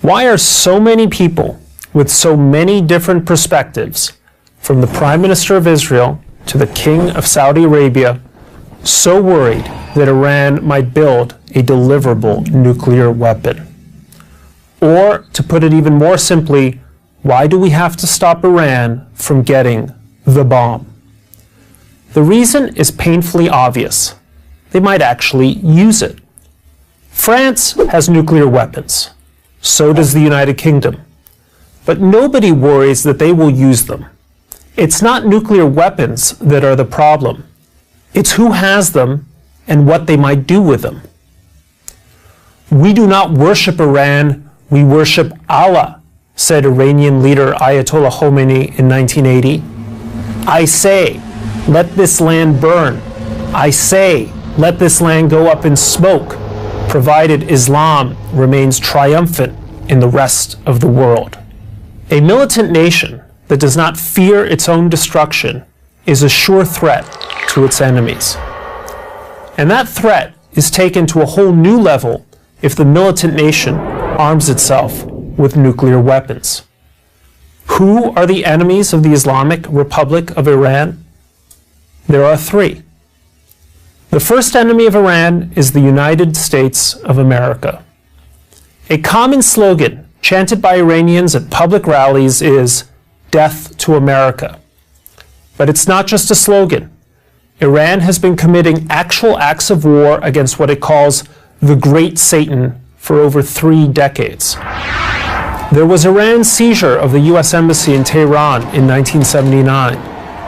Why are so many people with so many different perspectives, from the Prime Minister of Israel to the King of Saudi Arabia, so worried that Iran might build a deliverable nuclear weapon? Or, to put it even more simply, why do we have to stop Iran from getting the bomb? The reason is painfully obvious. They might actually use it. France has nuclear weapons. So does the United Kingdom. But nobody worries that they will use them. It's not nuclear weapons that are the problem. It's who has them and what they might do with them. We do not worship Iran, we worship Allah, said Iranian leader Ayatollah Khomeini in 1980. I say, let this land burn. I say, let this land go up in smoke, provided Islam remains triumphant in the rest of the world. A militant nation that does not fear its own destruction is a sure threat to its enemies. And that threat is taken to a whole new level if the militant nation arms itself with nuclear weapons. Who are the enemies of the Islamic Republic of Iran? There are three. The first enemy of Iran is the United States of America. A common slogan chanted by Iranians at public rallies is "Death to America." But it's not just a slogan. Iran has been committing actual acts of war against what it calls the Great Satan for over 3 decades. There was Iran's seizure of the U.S. Embassy in Tehran in 1979,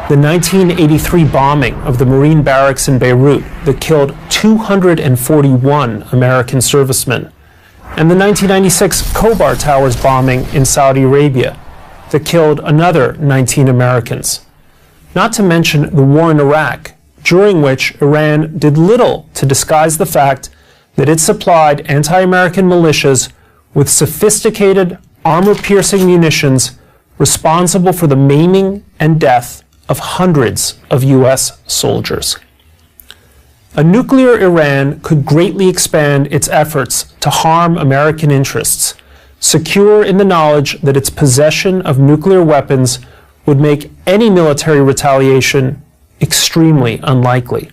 the 1983 bombing of the Marine barracks in Beirut that killed 241 American servicemen, and the 1996 Khobar Towers bombing in Saudi Arabia that killed another 19 Americans. Not to mention the war in Iraq, during which Iran did little to disguise the fact that it supplied anti-American militias with sophisticated, armor-piercing munitions responsible for the maiming and death of hundreds of U.S. soldiers. A nuclear Iran could greatly expand its efforts to harm American interests, secure in the knowledge that its possession of nuclear weapons would make any military retaliation extremely unlikely.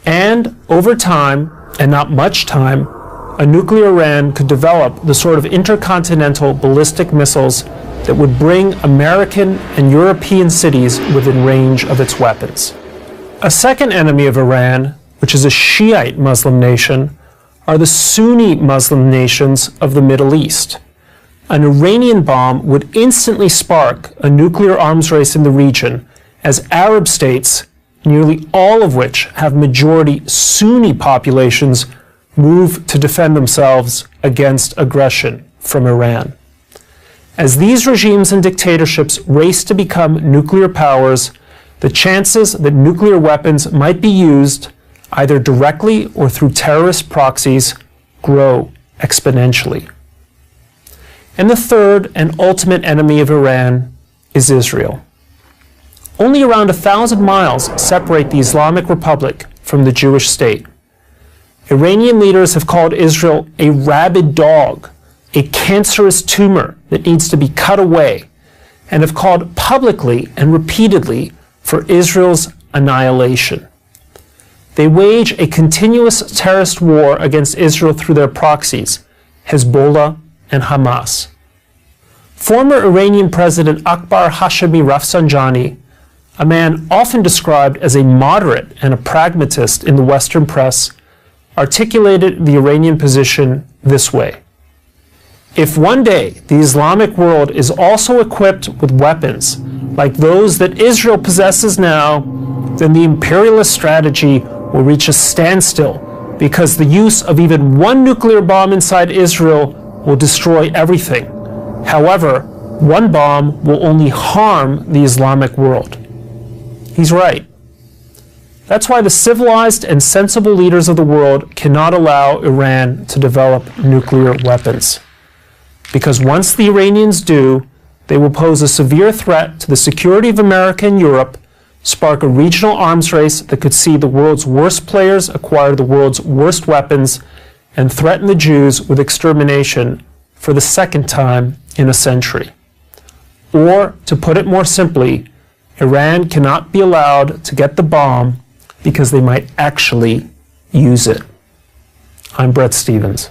And over time, and not much time, a nuclear Iran could develop the sort of intercontinental ballistic missiles that would bring American and European cities within range of its weapons. A second enemy of Iran, which is a Shiite Muslim nation, are the Sunni Muslim nations of the Middle East. An Iranian bomb would instantly spark a nuclear arms race in the region, as Arab states, nearly all of which have majority Sunni populations, move to defend themselves against aggression from Iran. As these regimes and dictatorships race to become nuclear powers, the chances that nuclear weapons might be used, either directly or through terrorist proxies, grow exponentially. And the third and ultimate enemy of Iran is Israel. Only around 1,000 miles separate the Islamic Republic from the Jewish state. Iranian leaders have called Israel a rabid dog, a cancerous tumor that needs to be cut away, and have called publicly and repeatedly for Israel's annihilation. They wage a continuous terrorist war against Israel through their proxies, Hezbollah and Hamas. Former Iranian President Akbar Hashemi Rafsanjani, a man often described as a moderate and a pragmatist in the Western press, articulated the Iranian position this way: if one day the Islamic world is also equipped with weapons like those that Israel possesses now, then the imperialist strategy will reach a standstill, because the use of even one nuclear bomb inside Israel will destroy everything. However, one bomb will only harm the Islamic world. He's right. That's why the civilized and sensible leaders of the world cannot allow Iran to develop nuclear weapons. Because once the Iranians do, they will pose a severe threat to the security of America and Europe, spark a regional arms race that could see the world's worst players acquire the world's worst weapons, and threaten the Jews with extermination for the second time in a century. Or, to put it more simply, Iran cannot be allowed to get the bomb because they might actually use it. I'm Brett Stevens.